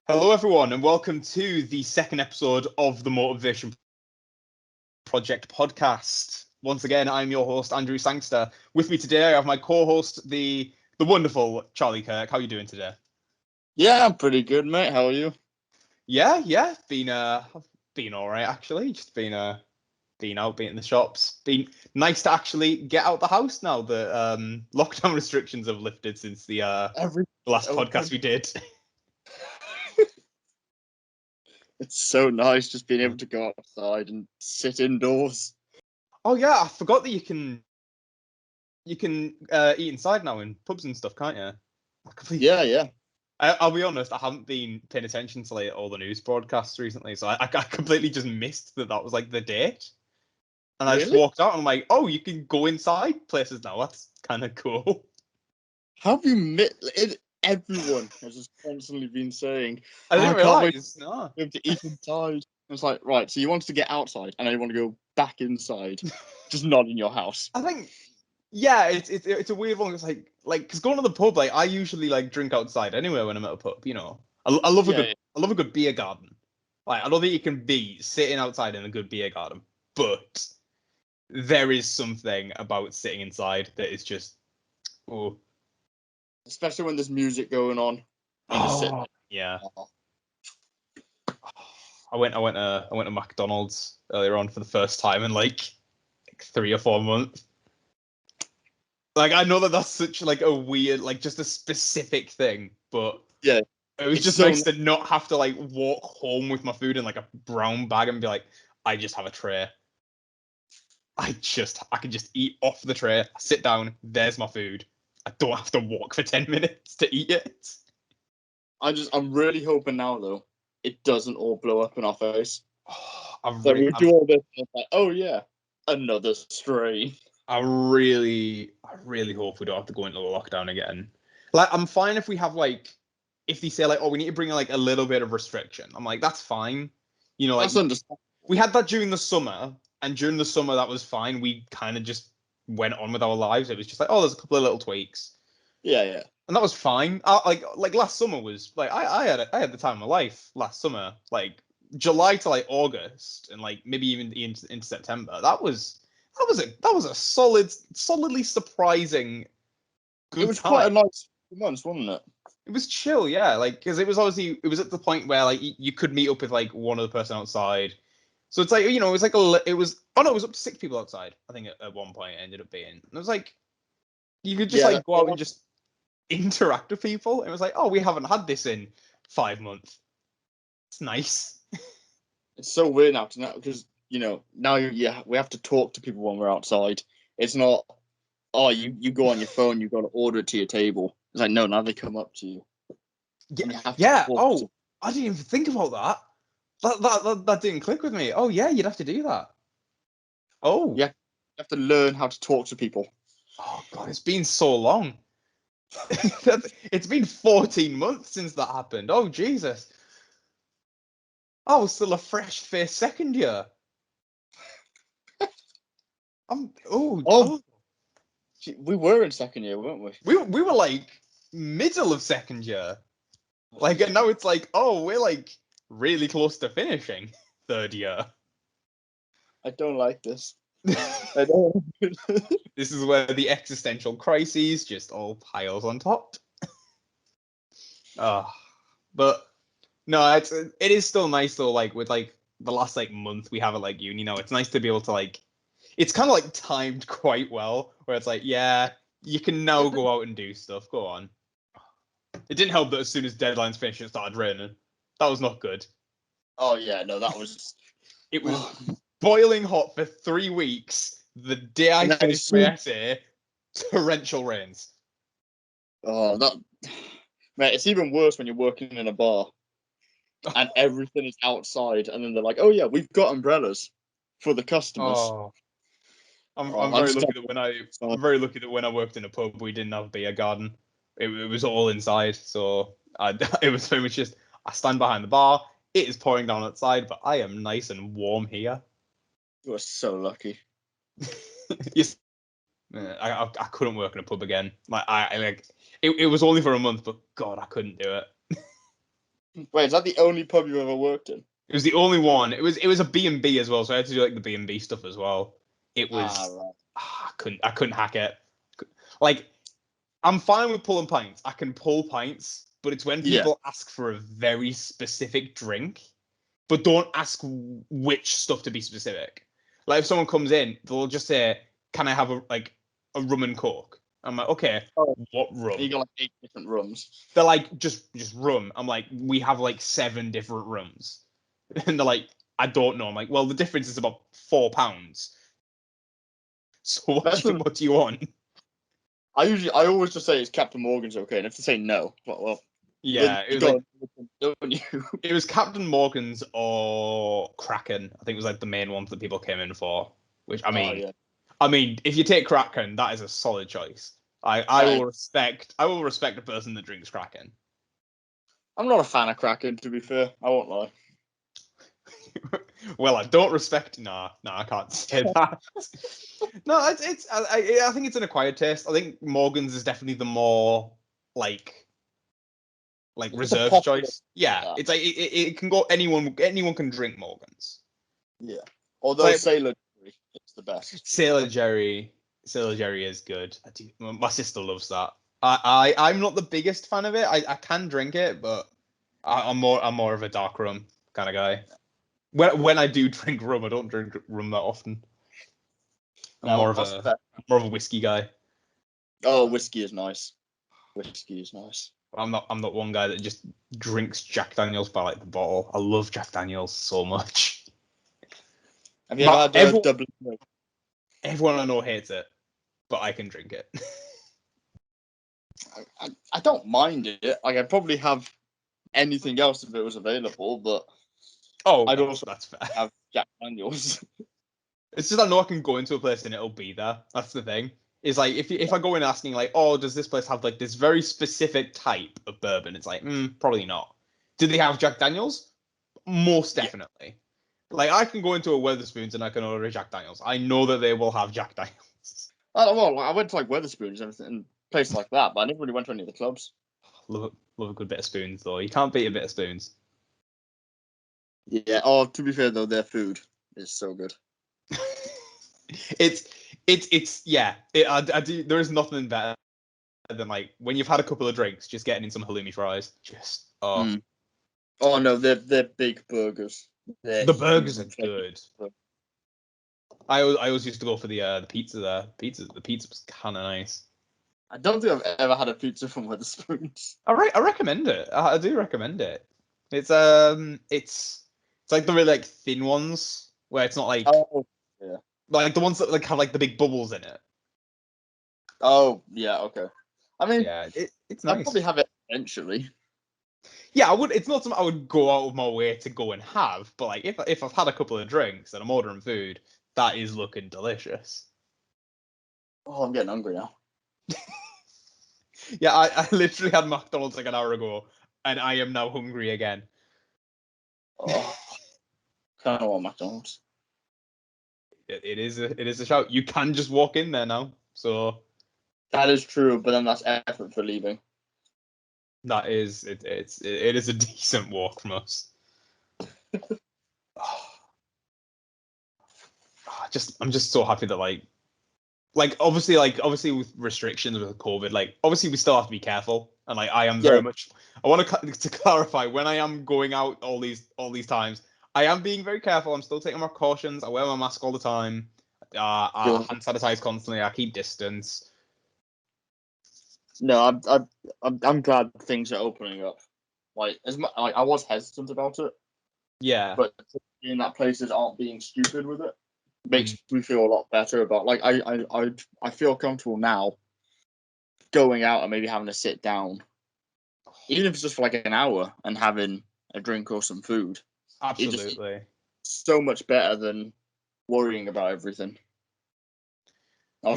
Hello, everyone, and welcome to the second episode of the Motiv8tion Project Podcast. Once again, I'm your host, Andrew Sangster. With me today, I have my co-host, the wonderful Charlie Kirk. How are you doing today? Yeah, I'm pretty good, mate. How are you? Yeah, been all right actually. Just been out, been in the shops. Been nice to actually get out the house now that lockdown restrictions have lifted since the last podcast we did. It's so nice just being able to go outside and sit indoors. Oh yeah, I forgot that you can eat inside now in pubs and stuff, can't you? Yeah. I'll be honest, I haven't been paying attention to like all the news broadcasts recently, so I completely just missed that was like the date. And I just Really? walked out and I'm like, oh, you can go inside places now. That's kind of cool. Have you met everyone has just constantly been saying, I didn't can't wait realize. No. to eat inside. It's like, right, so you wanted to get outside and now you want to go back inside, just not in your house. I think, yeah, it's a weird one. It's like because going to the pub, like I usually like drink outside anyway when I'm at a pub. You know, I love Yeah. I love a good beer garden. Like I don't think you can beat sitting outside in a good beer garden, but there is something about sitting inside that is just oh. Especially when there's music going on. And just sit there. Yeah. I went to McDonald's earlier on for the first time in like 3 or 4 months. Like I know that's such like a weird, like just a specific thing, but yeah, it was just so nice to not have to like walk home with my food in like a brown bag and be like, I just have a tray. I can just eat off the tray, sit down, there's my food. I don't have to walk for 10 minutes to eat it. I'm really hoping now though it doesn't all blow up in our face. I'm do all this and it's like, oh yeah, another strain. I really hope we don't have to go into lockdown again. Like, I'm fine if we have like, if they say like, oh, we need to bring like a little bit of restriction. I'm like, that's fine. You know, like That's understandable. We had that during the summer, and during the summer that was fine. We kind of just went on with our lives. It was just like, oh, there's a couple of little tweaks. Yeah. And that was fine. Like last summer was like I had the time of my life last summer, like July to like August, and like maybe even into September. That was a solidly surprising good It was time. quite a nice few months, wasn't it? It was chill, yeah. Like because it was at the point where like you could meet up with like one other person outside. So it's like, you know, it was like it was up to 6 people outside. I think at one point it ended up being. And it was like you could just like go out and just interact with people. It was like, oh, we haven't had this in 5 months. It's nice. It's so weird now because you know now we have to talk to people when we're outside. It's not you go on your phone, you got to order it to your table. It's like no, now they come up to you. Yeah. Oh, I didn't even think about that. That didn't click with me. Oh yeah, you'd have to do that. Oh yeah, you have to learn how to talk to people. Oh god, it's been so long. It's been 14 months since that happened. Oh Jesus. I was still a fresh face second year. We were in second year, weren't we? We were like middle of second year. Like, and now it's like, oh, we're like really close to finishing third year. I don't like this. I don't. This is where the existential crises just all piles on top. But no, it is still nice though. Like with like the last like month we have at like uni now, it's nice to be able to like. It's kind of like timed quite well, where it's like, yeah, you can now go out and do stuff. Go on. It didn't help that as soon as deadlines finished, it started raining. That was not good. Oh yeah, no, that was. It was boiling hot for 3 weeks. The day I finished my essay, torrential rains. Oh, mate, it's even worse when you're working in a bar and everything is outside, and then they're like, "Oh yeah, we've got umbrellas for the customers." Oh, I'm very lucky that when I worked in a pub, we didn't have a beer garden. It was all inside, so it was very much just I stand behind the bar. It is pouring down outside, but I am nice and warm here. You were so lucky. Yes, I couldn't work in a pub again. Like it was only for a month, but God, I couldn't do it. Wait, is that the only pub you've ever worked in? It was the only one. It was a B&B as well, so I had to do like the B&B stuff as well. It was Right. I couldn't hack it. Like, I'm fine with pulling pints. I can pull pints, but it's when Yeah. people ask for a very specific drink, but don't ask which stuff to be specific. Like if someone comes in, they'll just say, "Can I have a rum and coke?" I'm like, "Okay, Oh, what rum?" you got like 8 different rooms. They're like, just rum. I'm like, "We have like 7 different rums," and they're like, "I don't know." I'm like, "Well, the difference is about £4. So what do you want?" I always just say it's Captain Morgan's okay, and if they say no, well, Yeah, it was don't like you? it was Captain Morgan's or Kraken. I think it was like the main ones that people came in for. Which Oh, yeah. I mean, if you take Kraken, that is a solid choice. I will respect a person that drinks Kraken. I'm not a fan of Kraken, to be fair. I won't lie. Well, I don't respect. Nah, I can't say that. No, I think it's an acquired taste. I think Morgan's is definitely the more like reserve choice. Yeah, it's like it can go. Anyone can drink Morgan's. Yeah. Although like, Sailor Jerry is the best. Sailor Jerry is good. My sister loves that. I'm not the biggest fan of it. I can drink it, but I'm more of a dark rum kind of guy. When I do drink rum, I don't drink rum that often. I'm more of a whiskey guy. Oh, whiskey is nice. I'm not one guy that just drinks Jack Daniels by like the bottle. I love Jack Daniels so much. Have you ever had Dublin? Everyone I know hates it, but I can drink it. I don't mind it. Like, I'd probably have anything else if it was available, but I'd also that's fair. have Jack Daniels. It's just I know I can go into a place and it'll be there. That's the thing. It's like if I go in asking like, oh, does this place have like this very specific type of bourbon? It's like, probably not. Do they have Jack Daniels? Most definitely. Like I can go into a Wetherspoons and I can order Jack Daniels. I know that they will have Jack Daniels. Well, I went to like Wetherspoons and places like that, but I never really went to any of the clubs. Love a good bit of spoons though. You can't beat a bit of spoons. Yeah. Oh, to be fair though, their food is so good. I do. There is nothing better than like when you've had a couple of drinks, just getting in some halloumi fries. Just Oh no, they're big burgers. The burgers are good. I always used to go for the pizza there. The pizza was kind of nice. I don't think I've ever had a pizza from Wetherspoons. I recommend it. I do recommend it. It's like the really like thin ones where it's not like like the ones that like have like the big bubbles in it. Oh yeah, okay. I mean, yeah, it's nice. I'll probably have it eventually. Yeah, I would. It's not something I would go out of my way to go and have, but like if I've had a couple of drinks and I'm ordering food, that is looking delicious. Oh, I'm getting hungry now. Yeah, I literally had McDonald's like an hour ago, and I am now hungry again. Oh, kind of want McDonald's. It is a shout. You can just walk in there now, so that is true. But then that's effort for leaving. That is it. It is a decent walk from us. I'm just so happy that obviously with restrictions with COVID, like obviously we still have to be careful, and like I am very much. I want to clarify when I am going out all these times, I am being very careful. I'm still taking my precautions. I wear my mask all the time. I hand sanitize constantly. I keep distance. No, I'm glad things are opening up. Like I was hesitant about it. Yeah, but seeing that places aren't being stupid with it makes me feel a lot better about. Like I feel comfortable now going out and maybe having to sit down, even if it's just for like an hour, and having a drink or some food. Absolutely, so much better than worrying about everything. I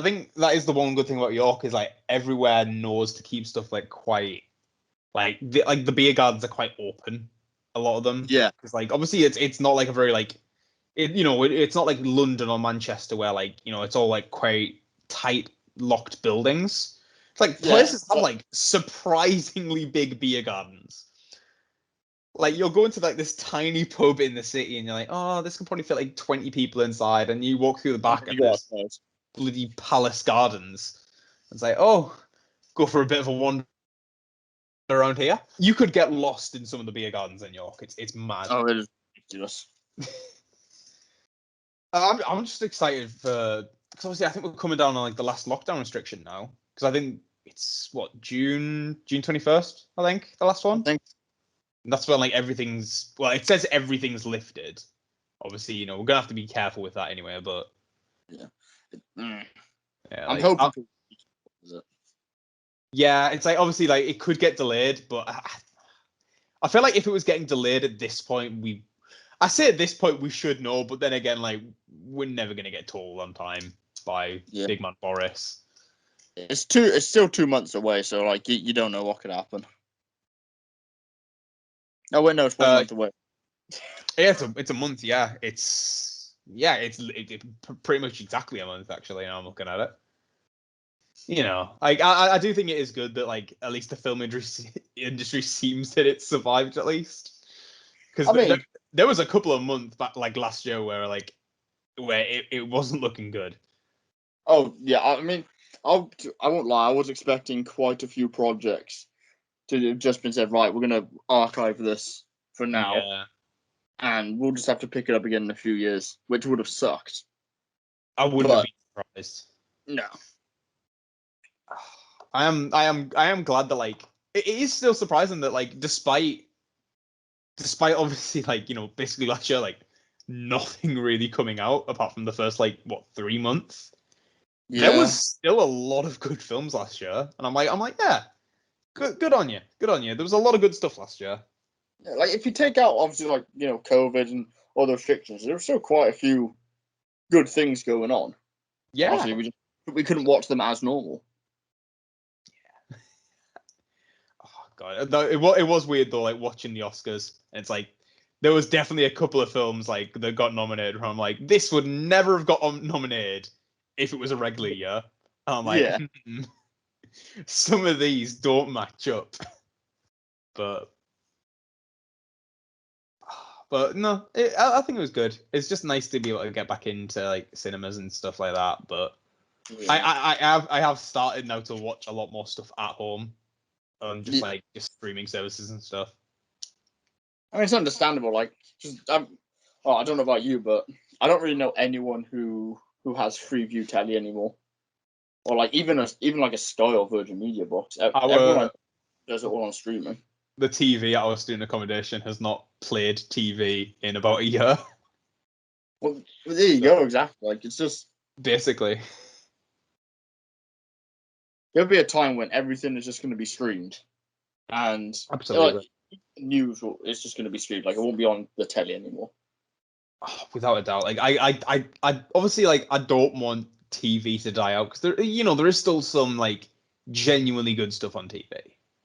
think that is the one good thing about York is like everywhere knows to keep stuff like quite like the beer gardens are quite open. A lot of them, because like obviously it's not like a very like it's not like London or Manchester where like it's all like quite tight locked buildings. It's like Yeah, places have but- like surprisingly big beer gardens. Like you'll go into like this tiny pub in the city and you're like, oh, this can probably fit like 20 people inside, and you walk through the back and you got there's bloody palace gardens. It's like, oh, go for a bit of a wander around here. You could get lost in some of the beer gardens in York. It's mad. Oh, it is ridiculous. I'm just excited for, because obviously I think we're coming down on like the last lockdown restriction now, because I think it's what June 21st. I think the last one. I think And that's when like everything's, well, it says everything's lifted. Obviously, you know, we're gonna have to be careful with that anyway. But yeah, yeah, I'm like, hoping. yeah, it's like obviously like it could get delayed, but I feel like if it was getting delayed at this point, I say at this point we should know, but then again, like we're never gonna get told on time by big man Boris. It's still 2 months away, so like you don't know what could happen. Oh wait, no, it's 1 month away. Yeah, it's a month. Yeah, it's pretty much exactly a month actually. Now I'm looking at it. You know, like I do think it is good that like at least the film industry seems that it survived at least. Because I mean, there was a couple of months back, like last year, where it wasn't looking good. oh yeah, I mean, I won't lie, I was expecting quite a few projects to have just been said, right, we're gonna archive this for now, Yeah. and we'll just have to pick it up again in a few years, which would have sucked. I wouldn't have been surprised. No. I am glad that like it is still surprising that like despite obviously like, you know, basically last year like nothing really coming out apart from the first like 3 months. Yeah. There was still a lot of good films last year, and I'm like yeah, good on you. There was a lot of good stuff last year. Yeah, like if you take out obviously like, you know, COVID and all the restrictions, there were still quite a few good things going on. Yeah. Obviously, we couldn't watch them as normal. Oh god, it was weird though, like watching the Oscars. It's like there was definitely a couple of films like that got nominated where I'm like, this would never have got nominated if it was a regular year. And I'm like, Yeah. some of these don't match up. But no, I think it was good. It's just nice to be able to get back into like cinemas and stuff like that. But Yeah. I have started now to watch a lot more stuff at home on just Yeah. like just streaming services and stuff. I mean, it's understandable. Like, just I don't know about you, but I don't really know anyone who has Freeview telly anymore, or like even like a Sky or Virgin Media box. Everyone does it all on streaming. The TV at our student accommodation has not played TV in about a year. Well, there you go. Exactly. Like, it's just basically. There'll be a time when everything is just going to be streamed, and Absolutely. like, news is just going to be streamed. Like, it won't be on the telly anymore. Oh, without a doubt. Like I obviously like I don't want TV to die out because there is still some like genuinely good stuff on TV.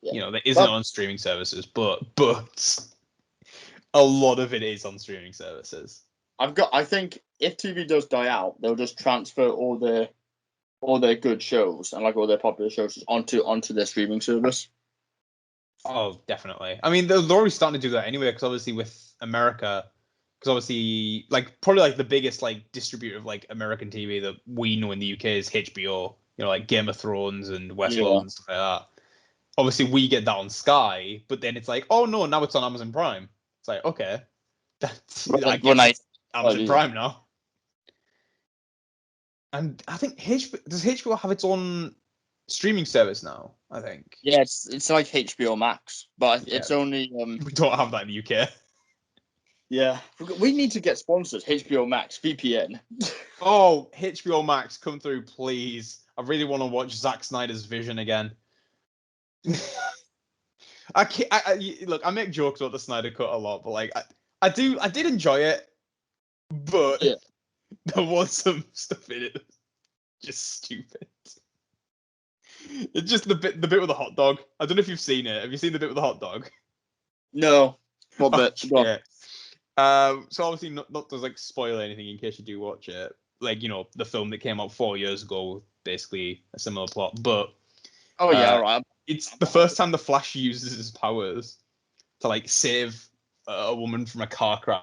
Yeah. You know, that isn't on streaming services, but a lot of it is on streaming services. I think if TV does die out, they'll just transfer all their good shows and like all their popular shows onto their streaming service. Oh, definitely. I mean, they're already starting to do that anyway, because obviously with America, because obviously like probably like the biggest like distributor of like American TV that we know in the UK is HBO. You know, like Game of Thrones and Westworld and stuff like that. Obviously, we get that on Sky, but then it's like, oh no, now it's on Amazon Prime. It's like, okay, that's Amazon Prime now. And I think does HBO have its own streaming service now? I think. Yeah, it's like HBO Max, but it's only we don't have that in the UK. Yeah, we need to get sponsors. HBO Max VPN. Oh, HBO Max, come through, please. I really want to watch Zack Snyder's Vision again. Look, I make jokes about the Snyder Cut a lot, but like I did enjoy it, but there was some stuff in it just stupid. It's just the bit with the hot dog. I don't know if you've seen it. Have you seen the bit with the hot dog? No. What bit? Okay. So obviously not to like spoil anything in case you do watch it. Like, you know, the film that came out 4 years ago, basically a similar plot, but Oh yeah, all right. It's the first time the Flash uses his powers to like save a woman from a car crash.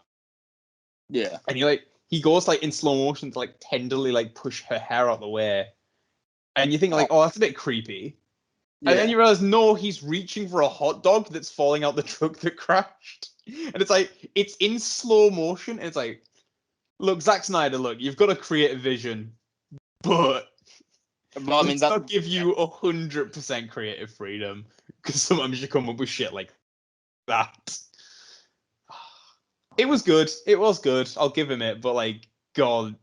Yeah. And he goes like in slow motion to like tenderly like push her hair out the way. And you think like, oh, that's a bit creepy. Yeah. And then you realize, no, he's reaching for a hot dog that's falling out the truck that crashed. And it's like, it's in slow motion. And it's like, look, Zack Snyder, look, you've got a creative vision, but let's not give you 100% creative freedom, because sometimes you come up with shit like that. It was good. It was good. I'll give him it. But like, God,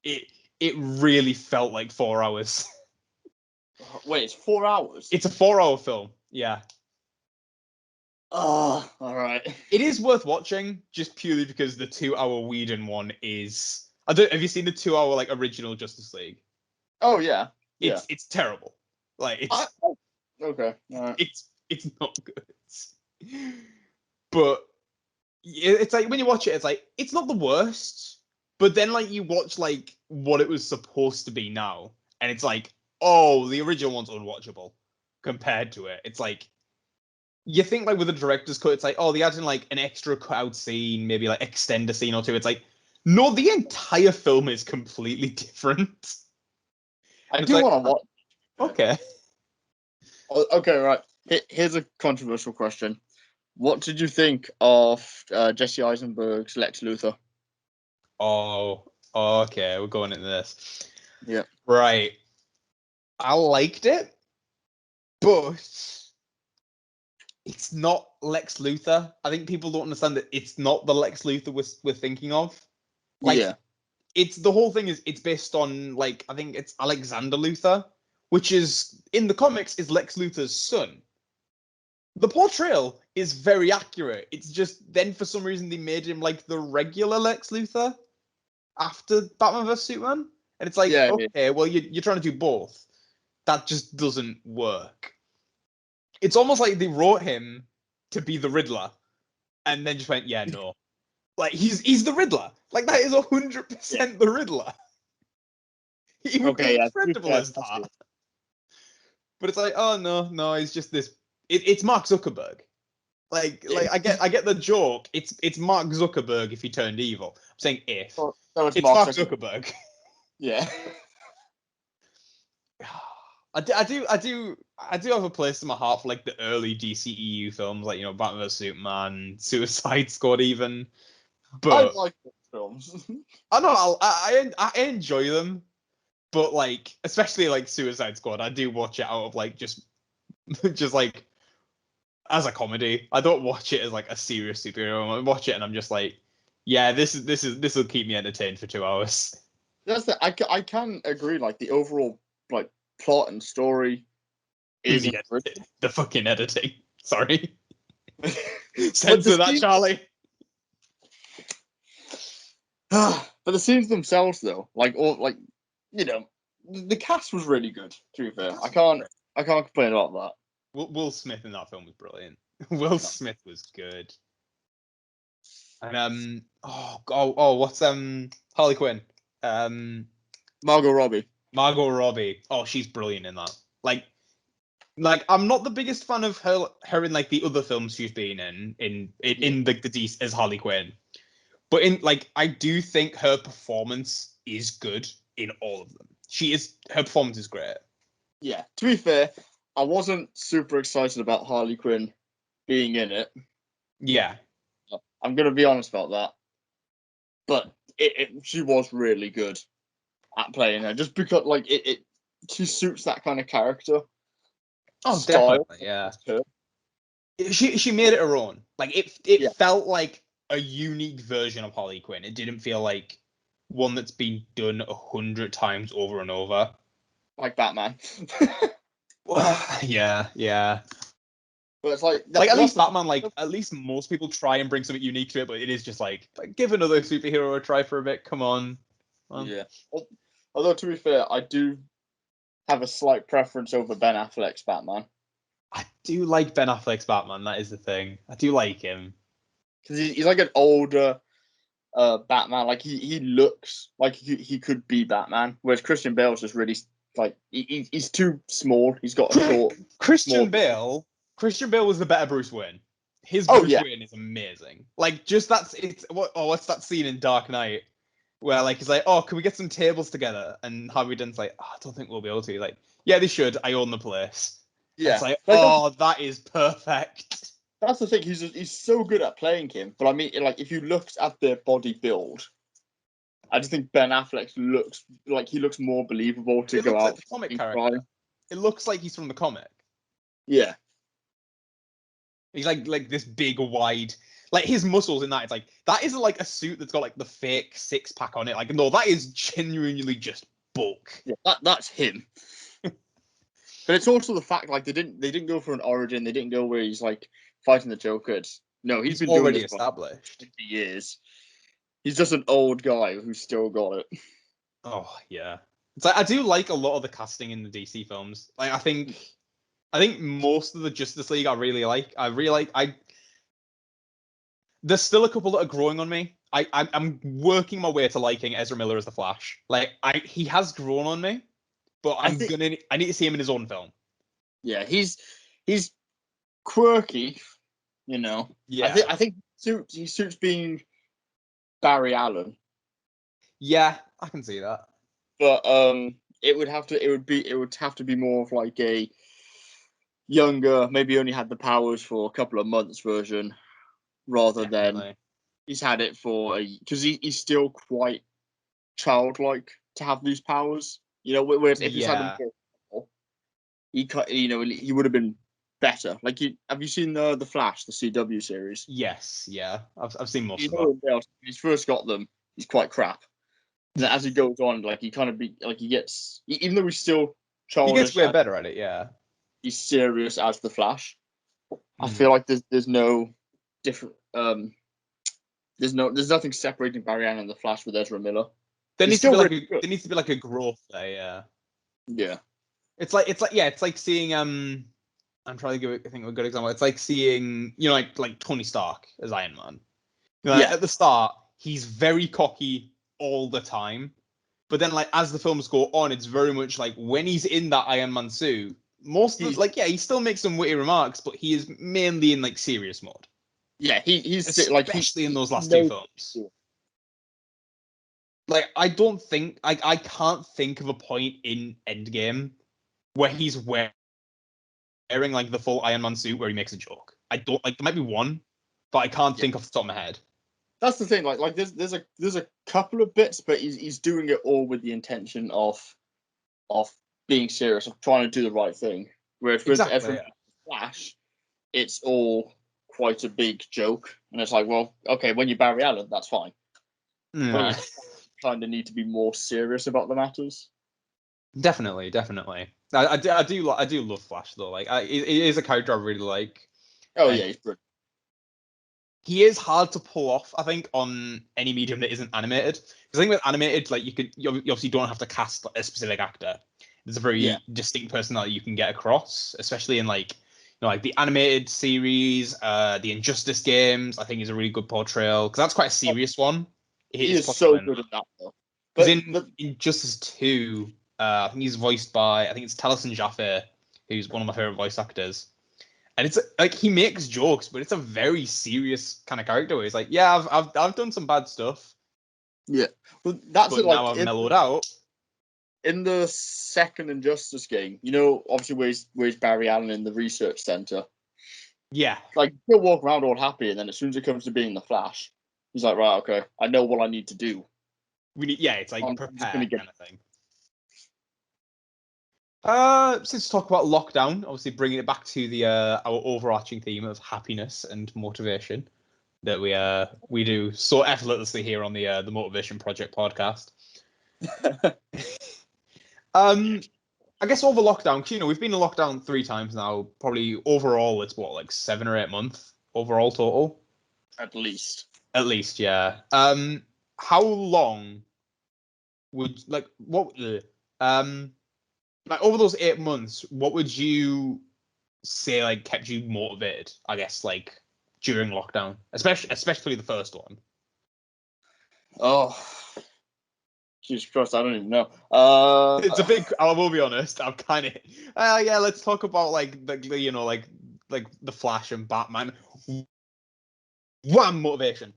it really felt like 4 hours. Wait, it's 4 hours? It's a 4-hour film. Yeah. Oh, all right. It is worth watching just purely because the 2-hour Whedon one is. Have you seen the 2-hour like original Justice League? Oh yeah. It's terrible. Like it's okay. All right. It's not good. But it's like when you watch it, it's like it's not the worst. But then like you watch like what it was supposed to be now, and it's like, oh, the original one's unwatchable compared to it. It's like you think like with the director's cut, it's like, oh, they add in like an extra cut-out scene, maybe like extend a scene or two. It's like, no, the entire film is completely different. I do want to watch. Okay. Okay, right. Here's a controversial question. What did you think of Jesse Eisenberg's Lex Luthor? Oh, okay. We're going into this. Yeah. Right. I liked it, but it's not Lex Luthor. I think people don't understand that it's not the Lex Luthor we're thinking of. Like, yeah. It's the whole thing is it's based on like I think it's Alexander Luthor, which is in the comics is Lex Luthor's son. The portrayal is very accurate. It's just then for some reason they made him like the regular Lex Luthor after Batman vs Superman, and it's like okay, well you're trying to do both. That just doesn't work. It's almost like they wrote him to be the Riddler, and then just went, yeah, no. Like he's the Riddler. Like that is 100% the Riddler. He would be incredible as that. But it's like, oh no, he's just this. It's Mark Zuckerberg. Like I get the joke. It's Mark Zuckerberg if he turned evil. I'm saying if. So it's Mark Zuckerberg. Yeah. I do have a place in my heart for like the early DCEU films, like Batman vs Superman, Suicide Squad, even. But I like those films. I know I enjoy them, but like especially like Suicide Squad, I do watch it out of like just like as a comedy. I don't watch it as like a serious superhero. I watch it and I'm just like, yeah, this will keep me entertained for 2 hours. That's I can agree. Like the overall like plot and story is the fucking editing. Sorry, censor that, Charlie. But the scenes themselves, though, the cast was really good. To be fair, I can't complain about that. Will Smith in that film was brilliant. Will Smith was good. And what's Harley Quinn? Margot Robbie. Margot Robbie. Oh, she's brilliant in that. Like I'm not the biggest fan of her in like the other films she's been in the DC as Harley Quinn. But I do think her performance is good in all of them. Her performance is great. Yeah, to be fair, I wasn't super excited about Harley Quinn being in it. Yeah. I'm going to be honest about that. But she was really good at playing her, just because she suits that kind of character. Oh, style. Definitely, yeah. She made it her own. Like it felt like a unique version of Harley Quinn. It didn't feel like one that's been done 100 times over and over. Like Batman. Yeah. But it's like at least Batman, at least most people try and bring something unique to it, but it is just like give another superhero a try for a bit. Come on. Yeah. Although to be fair, I do have a slight preference over Ben Affleck's Batman. I do like Ben Affleck's Batman. That is the thing. I do like him because he's like an older Batman. Like he looks like he could be Batman, whereas Christian Bale's just really like he's too small. He's got a short. Christian small... Bale was the better Bruce Wayne. His Oh, Bruce yeah. Wayne is amazing. Like, just what's that scene in Dark Knight where like he's like, oh, can we get some tables together? And Harvey Dent's like, oh, I don't think we'll be able to. Like, yeah, they should. I own the place. Yeah, it's like oh, that is perfect. That's the thing. He's so good at playing him. But I mean, like, if you looked at their body build, I just think Ben Affleck looks more believable to go out. Like the comic character. It looks like he's from the comic. Yeah. He's like this big, wide, like his muscles in that. It's like that isn't like a suit that's got like the fake 6-pack on it. Like no, that is genuinely just bulk. Yeah, that's him. But it's also the fact like they didn't go for an origin. They didn't go where he's like fighting the Joker. No, he's been already doing this established. for 50 years. He's just an old guy who's still got it. Oh yeah, it's like I do like a lot of the casting in the DC films. Like I think most of the Justice League I really like. There's still a couple that are growing on me. I'm working my way to liking Ezra Miller as the Flash. Like he has grown on me, but I need to see him in his own film. Yeah, he's quirky, you know. Yeah, I think he suits being Barry Allen. Yeah, I can see that. But it would have to be more of like a younger, maybe only had the powers for a couple of months version, rather than he's had it for because he's still quite childlike to have these powers. You know, whereas if he's had them before, he would have been better. Like, have you seen the Flash, the CW series? Yes, yeah, I've seen most of them. When he's first got them, he's quite crap. And as he goes on, like he gets, even though he's still childish, he gets way better at it. Yeah, he's serious as the Flash. I feel like there's no different. There's nothing separating Barry Allen and the Flash with Ezra Miller. There needs to be like a growth there. Yeah. Yeah. It's like seeing I'm trying to think of a good example. It's like seeing like Tony Stark as Iron Man. At the start he's very cocky all the time, but then like as the films go on, it's very much like when he's in that Iron Man suit, he still makes some witty remarks, but he is mainly in like serious mode. Yeah, he's especially in those last two films. Like I can't think of a point in Endgame where he's wearing like the full Iron Man suit where he makes a joke. I don't like. There might be one, but I can't think off the top of my head. That's the thing. Like there's a couple of bits, but he's doing it all with the intention of being serious, of trying to do the right thing. Whereas with every Flash, it's all quite a big joke, and it's like, well, okay, when you're Barry Allen, that's fine. But you kind of need to be more serious about the matters. Definitely. I do love Flash though. Like, he is a character I really like. Oh yeah, he's brilliant. He is hard to pull off, I think, on any medium that isn't animated. Because I think with animated, like you obviously don't have to cast a specific actor. There's a very distinct personality you can get across, especially in like the animated series, the Injustice games. I think is a really good portrayal because that's quite a serious one. He is so good at that though. Because in Injustice 2, I think he's voiced by it's Taliesin Jaffe, who's one of my favorite voice actors. And it's like he makes jokes, but it's a very serious kind of character where he's like, yeah, I've done some bad stuff. Yeah, well, that's it. Like, now I've mellowed out. In the second Injustice game, obviously where's Barry Allen in the research center. Yeah, like he'll walk around all happy, and then as soon as it comes to being the Flash, he's like, right, okay, I know what I need to do. It's like prepare kind of thing. Since talk about lockdown, obviously bringing it back to the our overarching theme of happiness and motivation that we do so effortlessly here on the Motiv8tion Project Podcast. I guess over lockdown, because we've been in lockdown 3 times now. Probably overall, it's what, like 7 or 8 months overall total. At least, yeah. How long would like over those 8 months, what would you say like kept you motivated? I guess like during lockdown, especially the first one. Oh, Jesus Christ, I don't even know. It's a big. I will be honest. I'm kind of. Yeah. Let's talk about like the you know like the Flash and Batman. One motivation.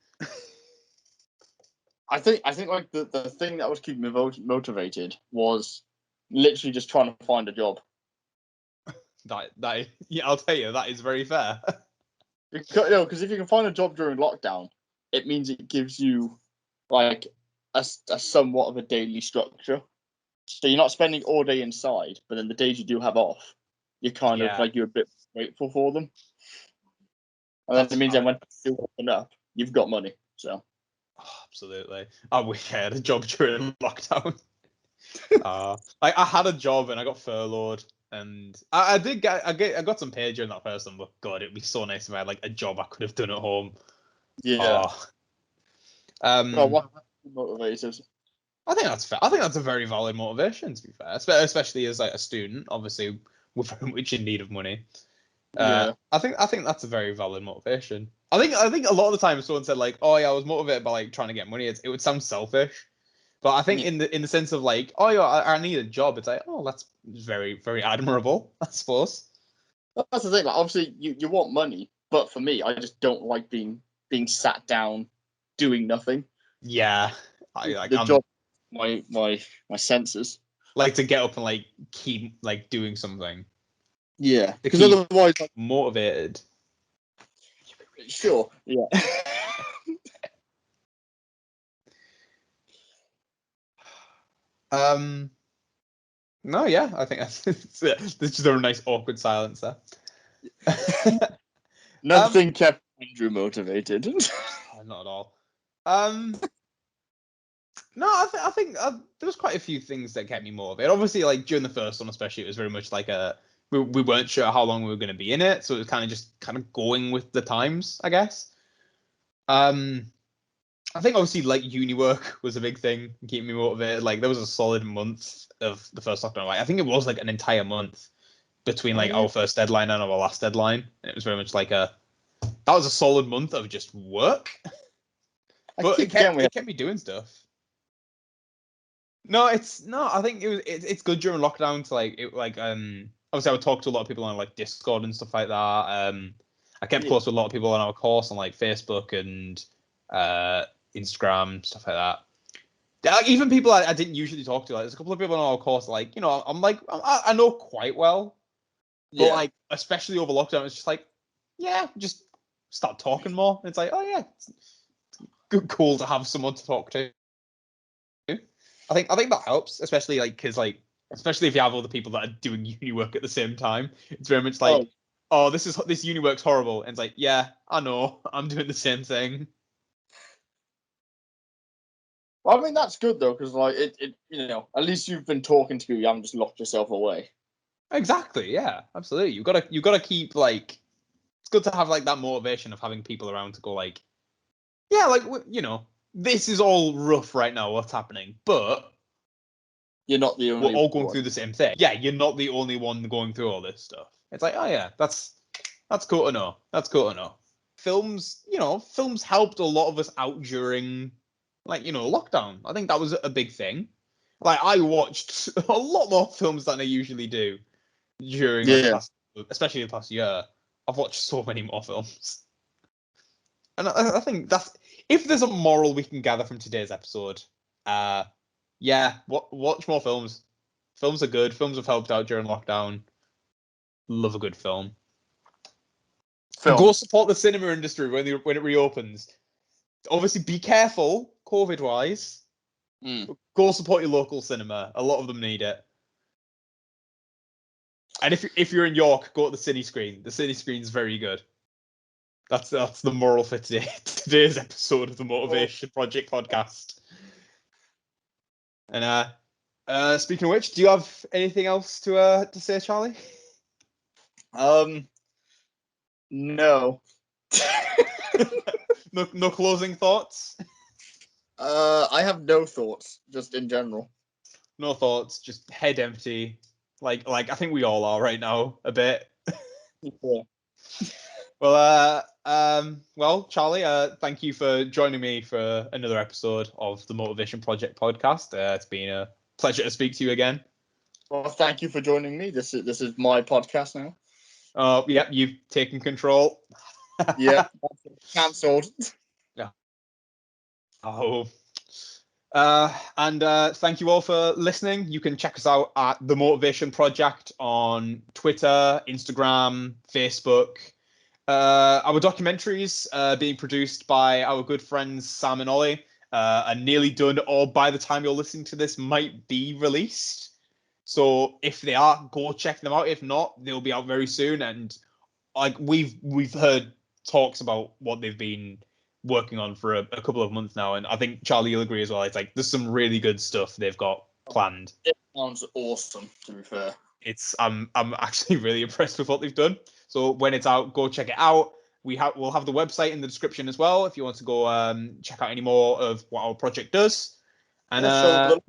I think like the thing that was keeping me motivated was literally just trying to find a job. That yeah, I'll tell you that is very fair. Because if you can find a job during lockdown, it means it gives you like a somewhat of a daily structure. So you're not spending all day inside, but then the days you do have off, you're kind of like you're a bit grateful for them. And then it means that when you open up, you've got money. So absolutely, I wish I had a job during lockdown. I had a job and I got furloughed, and I got some pay during that first one. But God, it'd be so nice if I had like a job I could have done at home. Yeah. What motivators? I think that's fair. I think that's a very valid motivation, to be fair, especially as like a student. Obviously, we're very much in need of money. I think that's a very valid motivation. I think a lot of the time, if someone said like, "Oh yeah, I was motivated by like trying to get money," it would sound selfish. But I think in the sense of like, "Oh yeah, I need a job," it's like, "Oh, that's very very admirable," I suppose. That's the thing. Like, obviously, you want money, but for me, I just don't like being sat down doing nothing. Yeah, I'm job, my senses. Like to get up and like keep like doing something. Yeah, because otherwise, like, motivated. Sure. Yeah. No, yeah, I think that's just a nice awkward silence there. Nothing kept Andrew motivated. Not at all. No, I think there was quite a few things that kept me motivated. Obviously, like during the first one, especially, it was very much like we weren't sure how long we were going to be in it, so it was kind of going with the times, I guess. I think obviously like uni work was a big thing, keeping me motivated. Like there was a solid month of the first lockdown. Like I think it was like an entire month between like our first deadline and our last deadline. And it was very much like that was a solid month of just work. But it kept me doing stuff. No, I think it's good during lockdown to obviously I would talk to a lot of people on like Discord and stuff like that. I kept close with a lot of people on our course on like Facebook and Instagram, stuff like that. Even people I didn't usually talk to. Like, there's a couple of people on our course, like, you know, I know quite well, but like, especially over lockdown, it's just like, yeah, just start talking more. It's like, oh yeah, it's cool to have someone to talk to. I think that helps, especially like because like especially if you have other people that are doing uni work at the same time. It's very much like, oh, this uni work's horrible, and it's like, yeah, I know, I'm doing the same thing. Well, I mean that's good though, because like it you know, at least you've been talking to people. You haven't just locked yourself away. Exactly. Yeah. Absolutely. You gotta keep like. It's good to have like that motivation of having people around to go like, yeah, like you know, this is all rough right now. What's happening? But you're not the only. We're all going through the same thing. Yeah, you're not the only one going through all this stuff. It's like, oh yeah, that's cool to know. That's cool to know. Films helped a lot of us out during, like, you know, lockdown. I think that was a big thing. Like, I watched a lot more films than I usually do during, like, especially the past year. I've watched so many more films. And I think that's, if there's a moral we can gather from today's episode, yeah, watch more films. Films are good. Films have helped out during lockdown. Love a good film. Go support the cinema industry when it reopens. Obviously, be careful, COVID-wise. Go support your local cinema. A lot of them need it. And if you're in York, go to the Cine Screen. The Cine Screen's very good. That's the moral for today's episode of the Motiv8tion Project Podcast. And speaking of which, do you have anything else to say, Charlie? No. No closing thoughts? I have no thoughts, just in general. No thoughts, just head empty. Like I think we all are right now, a bit. Yeah. Well, Charlie, thank you for joining me for another episode of the Motiv8tion Project Podcast. It's been a pleasure to speak to you again. Well, thank you for joining me. This is my podcast now. Yeah, you've taken control. Yeah, cancelled. Yeah. Oh. And thank you all for listening. You can check us out at the Motiv8tion Project on Twitter, Instagram, Facebook. Our documentaries being produced by our good friends Sam and Ollie are nearly done, or by the time you're listening to this, might be released. So if they are, go check them out. If not, they'll be out very soon. And like we've heard talks about what they've been working on for a couple of months now, and I think Charlie, you'll agree as well. It's like there's some really good stuff they've got planned. It sounds awesome, to be fair. I'm actually really impressed with what they've done. So when it's out, go check it out. We'll have the website in the description as well if you want to go check out any more of what our project does. And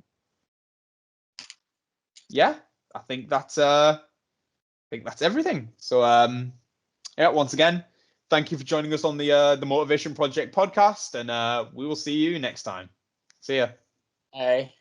yeah, I think that's everything. So yeah, once again, thank you for joining us on the Motiv8tion Project podcast, and we will see you next time. See ya. Hey.